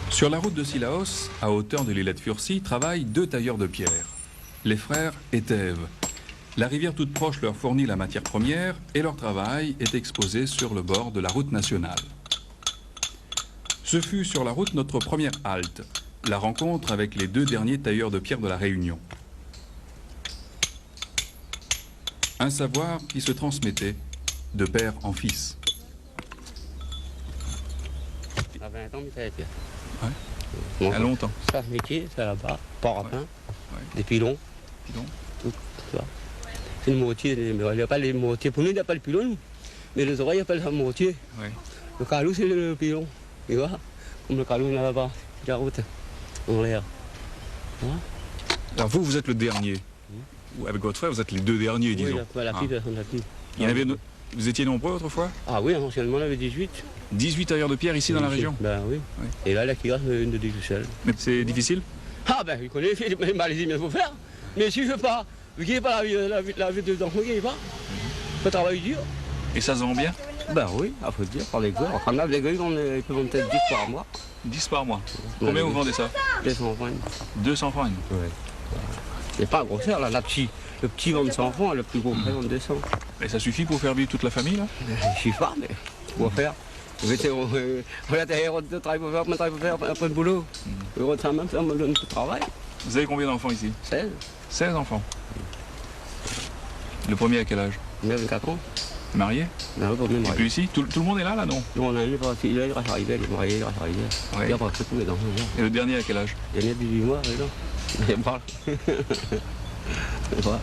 Sur la route de Cilaos, à hauteur de l'îlet de Furcy, travaillent 2 tailleurs de pierre, les frères Etève. La rivière toute proche leur fournit la matière première et leur travail est exposé sur le bord de la route nationale. Ce fut sur la route notre première halte, la rencontre avec les 2 derniers tailleurs de pierre de la Réunion. Un savoir qui se transmettait de père en fils. À 20 ans, ça a été. Ouais. Bon, À longtemps. ça, ce métier, ça là-bas, parapin, Ouais. des pilons, Pilons. tout ça. C'est le mortier, mais il n'y a pas les mortiers. Pour nous, il n'y a pas le pilon, nous. Mais les oreilles appellent ça mortier. Ouais. Le calou, c'est le pilon. Tu vois, comme le calou là-bas, c'est la route, en l'air. Voilà. Alors vous, vous êtes le dernier. Ou avec votre frère, vous êtes les 2 derniers, Oui, disons. la fille, la fille. Il y en avait, vous étiez nombreux autrefois? Ah oui, anciennement, on avait 18. 18 tailleurs de pierre ici dans la région? Ben oui. Oui. Et là, la Kigas, une de 18 seule. Mais c'est difficile? Ah ben, il connaît les malaises, mais il faut faire. Mais si je ne veux pas, vu qu'il n'y a pas la vie de enfants, il n'y a pas. Il faut travailler dur. Et ça se vend bien? Ben oui, il faut dire, par les gars. On a les gars, ils peuvent vendre peut-être 10 par mois. 10 par mois. Combien vous vendez ça? 200 francs. 200 francs. Ouais. C'est pas grossière, là, le petit vend 100 francs, le plus gros vend 200. Mais ça suffit pour faire vivre toute la famille, là? Je suis pas, mais quoi faire? On a des héros de travail pour faire, on travaille pour faire après le boulot. On ça même, ça me donne tout le travail. Vous avez combien d'enfants ici? 16, 16 enfants. Le premier à quel âge? mais 24 ans. Marié? Ben oui, pour me Et marier. puis ici? Tout le monde est là, non? Nous, on a un parti, il est arrivé, il est marié, il est arrivé. Ouais. Il y a pas que tous les enfants. Et le dernier à quel âge? Il y en a 18 mois, là. Il est pas. Voilà.